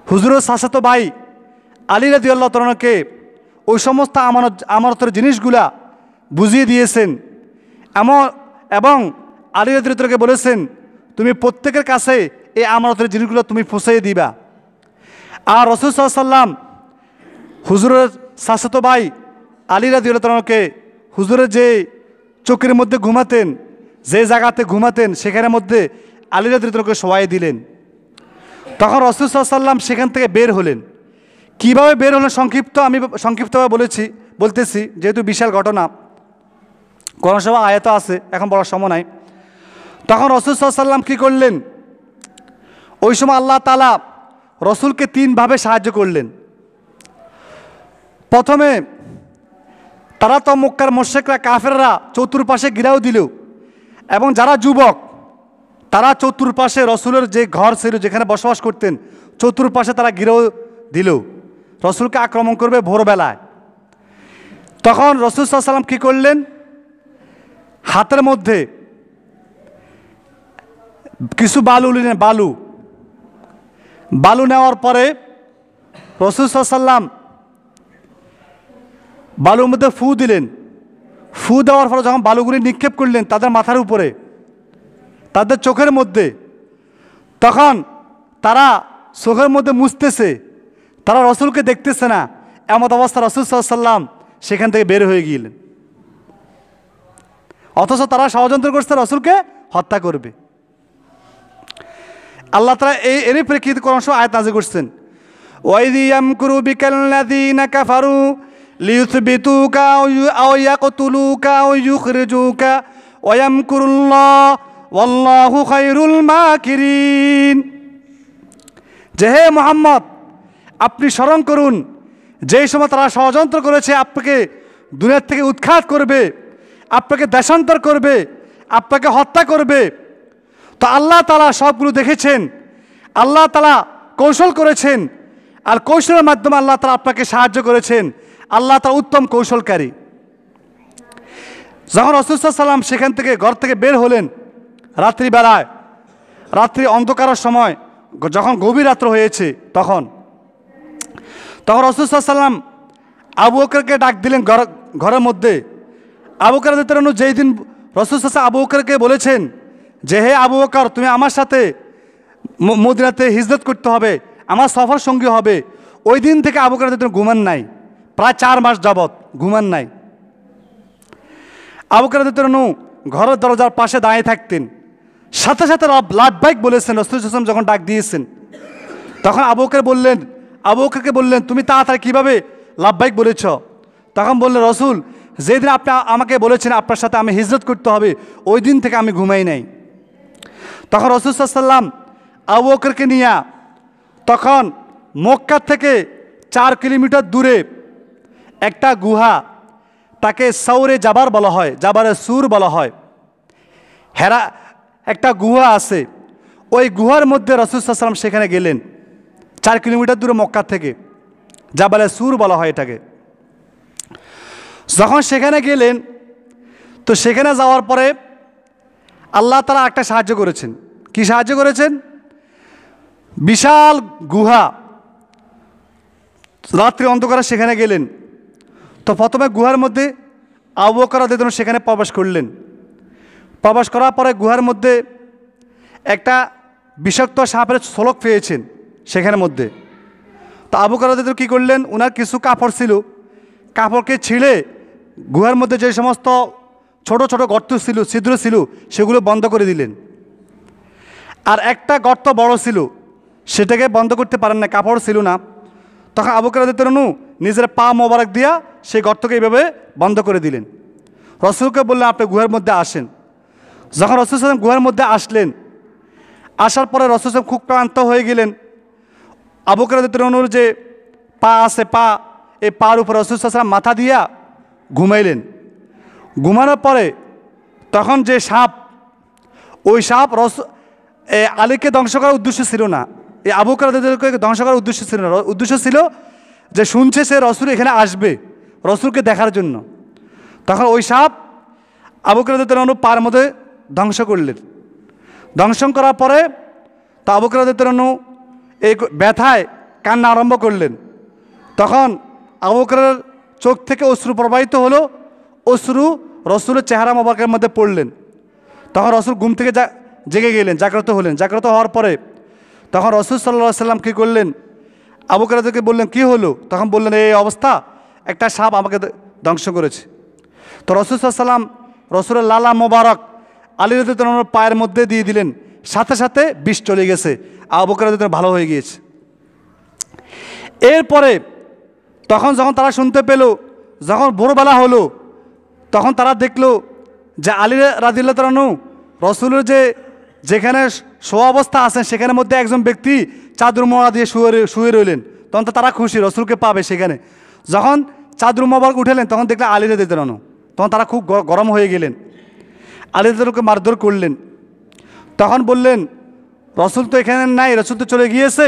হুজুরের চাচাতো ভাই আলী রাদিয়াল্লাহু তাআলাকে ওই সমস্ত আমানতের জিনিসগুলা বুঝিয়ে দিয়েছেন এবং আলী রাদিয়াল্লাহু তাআলাকে বলেছেন তুমি প্রত্যেকের কাছে এই আমানতের জিনিসগুলো তুমি পৌঁছে দিবা। আর রাসূল সাল্লাল্লাহু আলাইহি ওয়াসাল্লাম হুজুরের চাচাতো ভাই আলী রাদিয়াল্লাহু তাআলাকে হুজুরের যে চোখের মধ্যে ঘুমাতেন, যে জায়গাতে ঘুমাতেন সেখানের মধ্যে আলী রাদিয়াল্লাহু তাআলাকে শোয়াই দিলেন। তখন রাসূল সাল্লাল্লাহু আলাইহি ওয়াসাল্লাম সেখান থেকে বের হলেন। কীভাবে বের হলেন আমি সংক্ষিপ্তভাবে বলতেছি, যেহেতু বিশাল ঘটনা, কোন সময় আয়াত আছে, এখন বলার সময় নাই। তখন রাসূল সাল্লাল্লাহু আলাইহি ওয়াসাল্লাম কী করলেন, ওই সময় আল্লাহ তাআলা রসুলকে তিনভাবে সাহায্য করলেন। প্রথমে তারা তো মক্কার মুশরিকরা কাফেররা চতুর্পাশে ঘিরাও দিল, এবং যারা যুবক তারা চতুর্পাশে রসুলের যে ঘর ছিল যেখানে বসবাস করতেন চতুর্পাশে তারা ঘিরাও দিল, রসুলকে আক্রমণ করবে ভোরবেলায়। তখন রসুল সাল্লাল্লাহু আলাইহি ওয়াসাল্লাম কী করলেন, হাতের মধ্যে কিছু বালু নিলেন, বালু নেওয়ার পরে রাসূল সাল্লাল্লাহু আলাইহি ওয়াসাল্লাম বালুর মধ্যে ফু দিলেন। ফু দেওয়ার পরে যখন বালুগুলি নিক্ষেপ করলেন তাদের মাথার উপরে, তাদের চোখের মধ্যে, তখন তারা চোখের মধ্যে মুছতেছে, তারা রসুলকে দেখতেছে না। এমন অবস্থা রাসূল সাল্লাল্লাহু আলাইহি ওয়াসাল্লাম সেখান থেকে বের হয়ে গেলেন, অথচ তারা ষড়যন্ত্র করছে রসুলকে হত্যা করবে। আল্লাহ তাআলা এরই প্রেক্ষিতে কোরআন আয়াত নাযিল করছেন, ওয়াইয ইয়ামকুরু বিকাল্লাযীনা কাফারু লিইউসবিতুকা আও ইয়াকতুলুকা আও ইউখরিজুকা ওয়া ইয়ামকুরুল্লাহ ওয়াল্লাহু খায়রুল মাকিরিন। যে হে মুহাম্মদ, আপনি স্মরণ করুন যেই সময় তারা ষড়যন্ত্র করেছে আপনাকে দুনিয়া থেকে উৎখাত করবে, আপনাকে দেশান্তর করবে, আপনাকে হত্যা করবে। তো আল্লাহ তাআলা সবগুলো দেখেছেন, আল্লাহ তাআলা কৌশল করেছেন, আর কৌশলের মাধ্যমে আল্লাহ তাআলা আপনাকে সাহায্য করেছেন। আল্লাহ তাআলা উত্তম কৌশলকারী। যখন রাসূল সাল্লাল্লাহু আলাইহি ওয়াসাল্লাম সেখান থেকে ঘর থেকে বের হলেন রাত্রিবেলায়, রাত্রি অন্ধকারের সময়, যখন গভীর রাত্র হয়েছে, তখন রাসূল সাল্লাল্লাহু আলাইহি ওয়াসাল্লাম আবু বকরকে ডাক দিলেন ঘরের মধ্যে। আবু বকর রাদিয়াল্লাহু আনহু যেই দিন রাসূল সাল্লাল্লাহু আলাইহি ওয়াসাল্লাম আবু বকরকে বলেছেন যে হে আবু বকর, তুমি আমার সাথে মদিনাতে হিজরত করতে হবে, আমার সফর সঙ্গী হবে, ওই দিন থেকে আবু বকর রাদিয়াল্লাহু আনহু ঘুমান নাই, প্রায় 4 মাস যাবৎ ঘুমান নাই। আবু বকর রাদিয়াল্লাহু আনহু ঘরের দরজার পাশে দাঁড়িয়ে থাকতেন, সাথে সাথে লাব্বাইক বলেছেন। রাসূল সাল্লাল্লাহু আলাইহি ওয়াসাল্লাম যখন ডাক দিয়েছেন তখন আবু বকরকে বললেন তুমি তাড়াতাড়ি কীভাবে লাব্বাইক বলেছ? তখন বললেন রসুল, যেদিন আপনি আমাকে বলেছেন আপনার সাথে আমি হিজরত করতে হবে, ওই দিন থেকে আমি ঘুমাই নাই। তখন রাসূল সাল্লাল্লাহু আলাইহি ওয়াসাল্লাম আবু বকরকে নিয়ে তখন মক্কা থেকে 4 কিলোমিটার দূরে একটা গুহা, তাকে সৌরে জাবার বলা হয়, জাবারে সুর বলা হয়, হেরা একটা গুহা আছে, ওই গুহার মধ্যে রাসূল সাল্লাল্লাহু আলাইহি ওয়াসাল্লাম সেখানে গেলেন। 4 কিলোমিটার দূরে মক্কা থেকে, জাবালে সুর বলা হয় এটাকে। যখন সেখানে গেলেন তো সেখানে যাওয়ার পরে আল্লাহ তাআলা একটা সাহায্য করেছেন। কি সাহায্য করেছেন? বিশাল গুহা, রাত্রি অন্ধকারে সেখানে গেলেন। তো প্রথমে গুহার মধ্যে আবু বকর রাদিয়াল্লাহু আনহু সেখানে প্রবেশ করলেন। প্রবেশ করার পরে গুহার মধ্যে একটা বিষাক্ত সাপের ছোলক পেয়েছেন সেখানের মধ্যে। তো আবু বকর রাদিয়াল্লাহু আনহু কী করলেন, ওনার কিছু কাপড় ছিল, কাপড়কে ছিঁড়ে গুহার মধ্যে যে সমস্ত ছোট ছোট গর্ত ছিল, ছিদ্র ছিল, সেগুলো বন্ধ করে দিলেন। আর একটা গর্ত বড় ছিল, সেটাকে বন্ধ করতে পারেন না, কাপড় ছিল না। তখন আবু বকর রাদিয়াল্লাহু আনহু নিজের পা মোবারক দিয়া সেই গর্তকে এইভাবে বন্ধ করে দিলেন। রসুলকে বললেন আপনি গুহার মধ্যে আসেন। যখন রাসূল সাল্লাল্লাহু আলাইহি ওয়াসাল্লাম গুহার মধ্যে আসলেন, আসার পরে রাসূল সাল্লাল্লাহু আলাইহি ওয়াসাল্লাম খুব ক্লান্ত হয়ে গেলেন। আবু বকর রাদিয়াল্লাহু আনহুর যে পা আছে, এই পার উপর রাসূল সাল্লাল্লাহু আলাইহি ওয়াসাল্লাম মাথা দিয়া ঘুমাইলেন। ঘুমানোর পরে তখন যে সাপ, ওই সাপ আলীকে ধ্বংস করার উদ্দেশ্য ছিল না, এই আবু বকর রাদিয়াল্লাহু আনহুকে ধ্বংস করার উদ্দেশ্য ছিল না। উদ্দেশ্য ছিল যে শুনছে সে রসুল এখানে আসবে রসুলকে দেখার জন্য। তখন ওই সাপ আবু বকর রাদিয়াল্লাহু আনহু পার মধ্যে ধ্বংস করলেন। ধ্বংস করার পরে তা আবু বকর রাদিয়াল্লাহু আনহু এই ব্যথায় কান্না আরম্ভ করলেন। তখন আবু বকরের চোখ থেকে অশ্রু প্রবাহিত হলো, অশ্রু রসুলের চেহারা মোবারকের মধ্যে পড়লেন। তখন রসুল ঘুম থেকে জেগে গেলেন, জাগ্রত হলেন। জাগ্রত হওয়ার পরে তখন রসুল সাল্লাল্লাহু আলাইহি সাল্লাম কী করলেন, আবু বকরকে বললেন কি হলো? তখন বললেন এই অবস্থা, একটা সাপ আমাকে ধ্বংস করেছে। তো রসুল সাল্লাল্লাহু আলাইহি সাল্লাম রসুলের লালা মোবারক আলী রাদিয়াল্লাহু আনহুর পায়ের মধ্যে দিয়ে দিলেন, সাথে সাথে বিষ চলে গেছে, আবু বকর রাদিয়াল্লাহু আনহু ভালো হয়ে গিয়েছে। এরপরে তখন যখন তারা শুনতে পেল, যখন ভোরবেলা হলো, তখন তারা দেখলো যে আলী রাদিয়াল্লাহু আনহু রসুলের যেখানে শোয়া অবস্থা আছেন সেখানের মধ্যে একজন ব্যক্তি চাদর মোড়া দিয়ে শুয়ে রইলেন। তখন তো তারা খুশি, রসুলকে পাবে সেখানে। যখন চাদর মোবারক উঠেলেন তখন দেখলেন আলী রাদিয়াল্লাহু আনহু, তখন তারা খুব গরম হয়ে গেলেন, আলী রাদিয়াল্লাহু আনহুকে মারধর করলেন। তখন বললেন রসুল তো এখানে নাই, রসুল তো চলে গিয়েছে,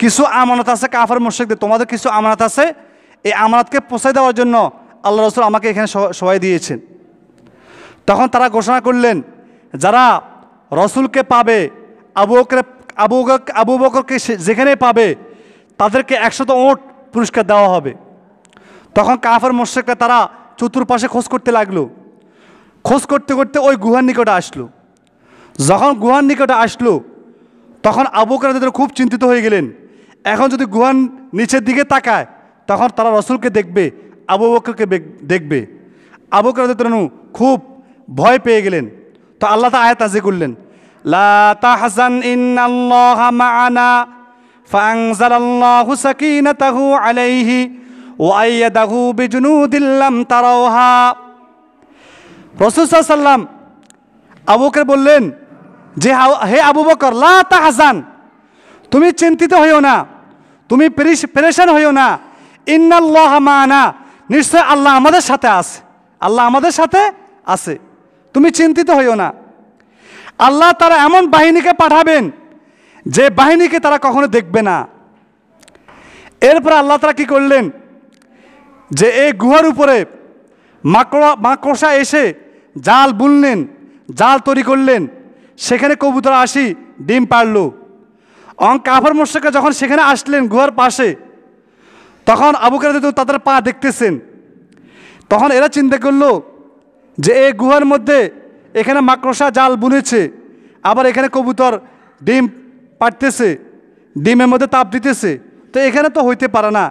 কিছু আমানত আছে কাফের মুশরিকদের, তোমাদের কিছু আমানত আছে, এই আমানতকে পৌঁছে দেওয়ার জন্য আল্লাহ রসুল আমাকে এখানে সবাই দিয়েছেন। তখন তারা ঘোষণা করলেন যারা রসুলকে পাবে, আবু বকরকে যেখানে পাবে তাদেরকে 100 উট পুরস্কার দেওয়া হবে। তখন কাফের মুশরিকরা তারা চতুর্পাশে খোঁজ করতে লাগলো। খোঁজ করতে করতে ওই গুহার নিকটে আসলো। যখন গুহার নিকটে আসলো তখন আবু বকর রাদিয়াল্লাহু আনহু খুব চিন্তিত হয়ে গেলেন। এখন যদি গুহার নিচের দিকে তাকায় তখন তারা রসুলকে দেখবে, আবু বকরকে দেখবে। আবু বকর রাদিয়াল্লাহু আনহু খুব ভয় পেয়ে গেলেন। তো আল্লাহ তা আয়াত নাযিল করলেন, লা তাহজান ইন্নাল্লাহা মা'ানা ফাআনজালাল্লাহু সাকিনাতাহু আলাইহি ওয়া আইয়াদাহু বিজুনুদিন লাম তারাওহা। রাসূল সাল্লাল্লাহু আলাইহি ওয়াসাল্লাম আবু বকর বললেন যে হে আবু বকর, লা তাহজান, তুমি চিন্তিত হইও না, তুমি পেরেশান হইও না, ইন্নাল্লাহা মা'ানা, নিশ্চয় আল্লাহ আমাদের সাথে আছে, আল্লাহ আমাদের সাথে আছে, তুমি চিন্তিত হইও না। আল্লাহ তারা এমন বাহিনীকে পাঠাবেন যে বাহিনীকে তারা কখনো দেখবে না। এরপর আল্লাহ তারা কি করলেন যে এই গুহার উপরে মাকড়সা এসে জাল বুনলেন, জাল তৈরি করলেন, সেখানে কবুতর আসি ডিম পারল। কাফের মুশরিকরা যখন সেখানে আসলেন গুহার পাশে, তখন আবু বকর রাদিয়াল্লাহু আনহু তাদের পা দেখতেছেন। তখন এরা চিন্তা করলো যে এই গুহার মধ্যে এখানে মাকড়সা জাল বুনেছে, আবার এখানে কবুতর ডিম পাড়তেছে, ডিমের মধ্যে তাপ দিতেছে, তো এখানে তো হইতে পারে না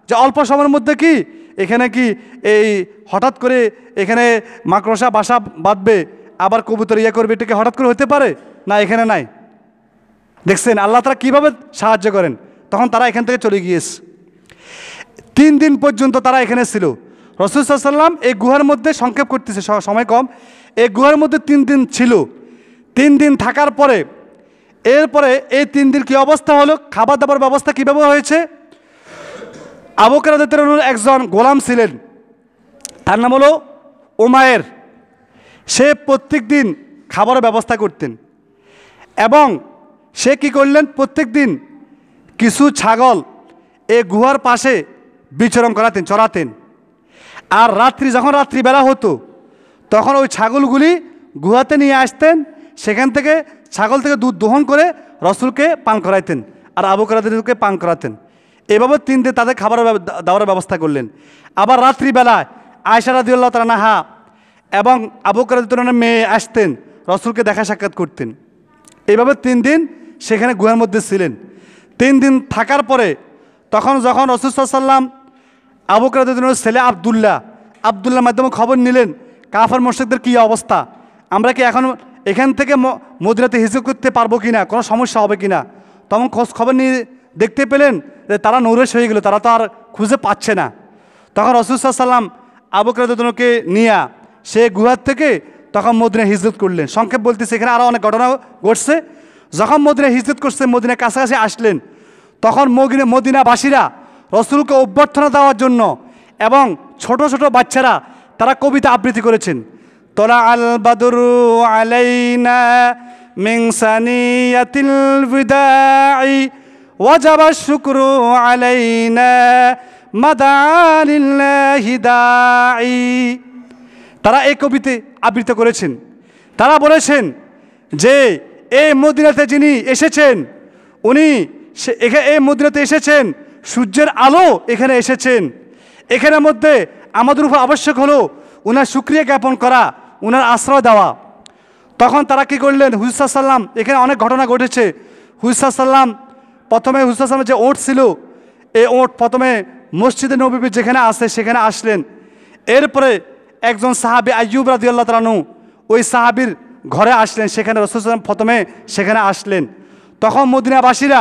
যে অল্প সময়ের মধ্যে কি এখানে কি এই হঠাৎ করে এখানে মাকড়সা বাসা বাঁধবে আবার কবুতর করবে, এটাকে হঠাৎ করে হতে পারে না, এখানে নাই। দেখছেন আল্লাহ তারা কীভাবে সাহায্য করেন। তখন তারা এখান থেকে চলে গিয়েছে। 3 দিন পর্যন্ত তারা এখানে ছিল। রাসূল সাল্লাল্লাহু আলাইহি ওয়াসাল্লাম এই গুহার মধ্যে, সংক্ষেপ করতেছে সময় কম, এই গুহার মধ্যে 3 দিন ছিল। 3 দিন থাকার পরে এরপরে এই 3 দিন কী অবস্থা হলো, খাবার দাবার ব্যবস্থা কীভাবে হয়েছে। আবু বকর রাদিয়াল্লাহু আনহুর একজন গোলাম ছিলেন, তার নাম হলো উমায়ের। সে প্রত্যেক দিন খাবারের ব্যবস্থা করতেন এবং সে কি করলেন, প্রত্যেক দিন কিছু ছাগল এই গুহার পাশে বিচরণ করাতেন, চড়াতেন। আর যখন রাত্রিবেলা হতো তখন ওই ছাগলগুলি গুহাতে নিয়ে আসতেন, সেখান থেকে ছাগল থেকে দুধ দোহন করে রসুলকে পান করাইতেন আর আবু বকর রাদিয়াল্লাহু আনহুকে পান করাতেন। এভাবে 3 দিন তাদের খাবার দাবারের ব্যবস্থা করলেন। আবার রাত্রিবেলায় আয়েশা রাদিয়াল্লাহু তাআলা আনহা এবং আবু বকর রাদিয়াল্লাহু আনহুর মেয়ে আসতেন, রসুলকে দেখা সাক্ষাৎ করতেন। এইভাবে 3 দিন সেখানে গুহার মধ্যে ছিলেন। 3 দিন থাকার পরে তখন যখন রাসূল সাল্লাল্লাহু আলাইহি ওয়াসাল্লাম আবু বকর রাদিয়াল্লাহু আনহুর ছেলে আব্দুল্লাহর মাধ্যমে খবর নিলেন কাফের মুশরিকদের কী অবস্থা, আমরা কি এখন এখান থেকে মদিনাতে হিজরত করতে পারবো কিনা, কোনো সমস্যা হবে কিনা। তখন খোঁজ খবর নিয়ে দেখতে পেলেন যে তারা নৌরেশ হয়ে গেল, তারা তো আর খুঁজে পাচ্ছে না। তখন রাসূল সাল্লাল্লাহু আলাইহি ওয়াসাল্লাম আবু বকর রাদিয়াল্লাহু আনহুকে নিয়ে সে গুহার থেকে তখন মদিনায় হিজরত করলেন। সংক্ষেপ বলতেছে, এখানে আরও অনেক ঘটনা ঘটছে। যখন মদিনায় হিজরত করছে, মদিনার কাছাকাছি আসলেন, তখন মদিনাবাসীরা রসুলকে অভ্যর্থনা দেওয়ার জন্য এবং ছোট ছোট বাচ্চারা তারা কবিতা আবৃত্তি করেছেন। তোলা আল বাদরু আলাইনা মিন সানিয়াতিল বিদাই ওয়াজাবা শুকরু আলাইনা মাদালিল্লাহি দাই। তারা এই কবিতে আবৃত্তি করেছেন। তারা বলেছেন যে এই মদিনাতে যিনি এসেছেন উনি এই মদিনাতে এসেছেন, সূর্যের আলো এখানে এসেছেন, এখানের মধ্যে আমাদের উপর আবশ্যক হলো ওনার শুকরিয়া জ্ঞাপন করা, ওনার আশ্রয় দেওয়া। তখন তারা কী করলেন, হুজুর সাল্লাম, এখানে অনেক ঘটনা ঘটেছে। হুজুর সাল্লাম প্রথমে হুজুর সাল্লামের যে ওঁট ছিল, এই ওঁট প্রথমে মসজিদে নববী যেখানে আসে সেখানে আসলেন। এরপরে একজন সাহাবী আইয়ুব রাদিয়াল্লাহু তাআলা আনহু ওই সাহাবীর ঘরে আসলেন, সেখানে রাসূল সাল্লাল্লাহু আলাইহি ওয়াসাল্লাম প্রথমে সেখানে আসলেন। তখন মদিনাবাসীরা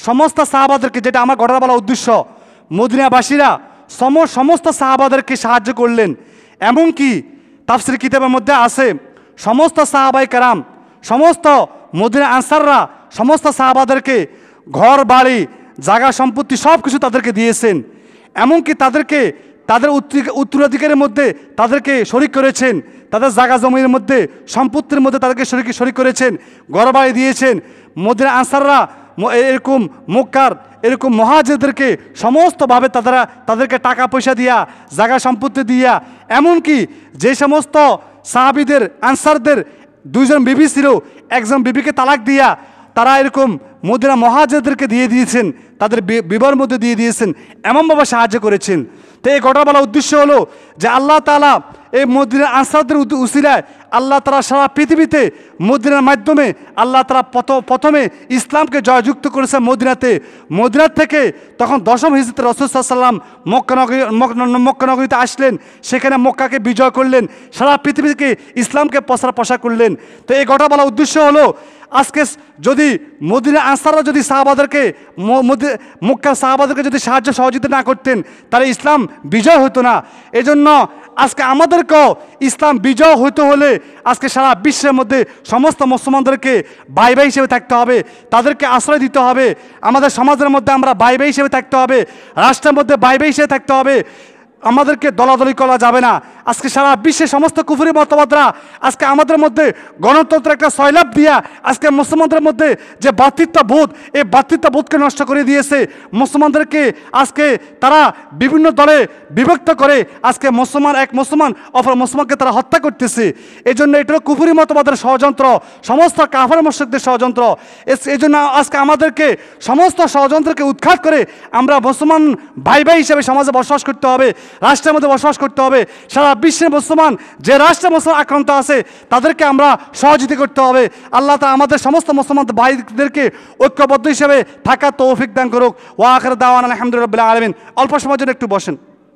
সমস্ত সাহাবাদেরকে, যেটা আমার ঘটনা বলার উদ্দেশ্য, মদিনাবাসীরা সমস্ত সাহাবাদেরকে সাহায্য করলেন। এমনকি তাফসীর কিতাবের মধ্যে আছে সমস্ত সাহাবায়ে কেরাম, সমস্ত মদিনা আনসাররা সমস্ত সাহাবাদেরকে ঘর বাড়ি জায়গা সম্পত্তি সব কিছু তাদেরকে দিয়েছেন। এমনকি তাদেরকে তাদের উত্তরাধিকারের মধ্যে তাদেরকে শরিক করেছেন, তাদের জায়গা জমির মধ্যে সম্পত্তির মধ্যে তাদেরকে শরিক করেছেন, ঘর বাড়ি দিয়েছেন। মদিনা আনসাররা এরকম মক্কার এরকম মুহাজিরদেরকে সমস্তভাবে তাদেরকে টাকা পয়সা দিয়া, জায়গা সম্পত্তি দিয়া, এমনকি যে সমস্ত সাহাবীদের আনসারদের দুইজন বিবি ছিল, একজন বিবিকে তালাক দিয়া তারা এরকম মদিনা মুহাজিরদেরকে দিয়ে দিয়েছেন, তাদের বিবাহের মধ্যে দিয়ে দিয়েছেন, এমনভাবে সাহায্য করেছেন। তো এই ঘটনা বলার উদ্দেশ্য হলো যে আল্লাহ তাআলা এই মদিনা আনসারদের উসিলায় আল্লাহ তাআলা সারা পৃথিবীতে মদিনার মাধ্যমে আল্লাহ তাআলা প্রথমে ইসলামকে জয়যুক্ত করেছে মদিনার থেকে। তখন 10ম হিজরিতে রাসূল সাল্লাল্লাহু আলাইহি ওয়াসাল্লাম মক্কা নগরীতে আসলেন, সেখানে মক্কাকে বিজয় করলেন, সারা পৃথিবীকে ইসলামকে প্রসার করলেন। তো এই ঘটনা বলার উদ্দেশ্য হলো আজকে যদি মদিনা আনসাররা যদি মক্কার সাহাবাদেরকে যদি সাহায্য সহযোগিতা না করতেন, তাহলে ইসলাম বিজয় হতো না। এজন্য আজকে আমাদেরকেও ইসলাম বিজয় হতে হলে আজকে সারা বিশ্বের মধ্যে সমস্ত মুসলমানদেরকে ভাই ভাই হিসেবে থাকতে হবে, তাদেরকে আশ্রয় দিতে হবে। আমাদের সমাজের মধ্যে আমরা ভাই ভাই হিসেবে থাকতে হবে, রাষ্ট্রের মধ্যে ভাই ভাই হিসেবে থাকতে হবে, আমাদেরকে দলাদলি করা যাবে না। আজকে সারা বিশ্বের সমস্ত কুফরি মতবাদরা আজকে আমাদের মধ্যে গণতন্ত্রের একটা সয়লাভ দিয়া আজকে মুসলমানদের মধ্যে যে ভ্রাতৃত্ববোধ, এই ভ্রাতৃত্ববোধকে নষ্ট করে দিয়েছে। মুসলমানদেরকে আজকে তারা বিভিন্ন দলে বিভক্ত করে আজকে এক মুসলমান অপর মুসলমানকে তারা হত্যা করতেছে। এই জন্য এটা কুফরি মতবাদের ষড়যন্ত্র, সমস্ত কাফের মুশরিকদের ষড়যন্ত্র। এই জন্য আজকে আমাদেরকে সমস্ত ষড়যন্ত্রকে উৎখাত করে আমরা মুসলমান ভাই ভাই হিসেবে সমাজে বসবাস করতে হবে, রাষ্ট্রের মধ্যে বসবাস করতে হবে। সারা বিশ্বের মুসলমান যে রাষ্ট্রে মুসলমান আক্রান্ত আছে তাদেরকে আমরা সহযোগিতা করতে হবে। আল্লাহ তাআলা আমাদের সমস্ত মুসলমান ভাইদেরকে ঐক্যবদ্ধ হিসেবে থাকার তৌফিক দান করুক। ওয়া আখিরু দাওয়ানা আলহামদুলিল্লাহি রাব্বিল আলামিন। অল্প সময়ের জন্য একটু বসেন।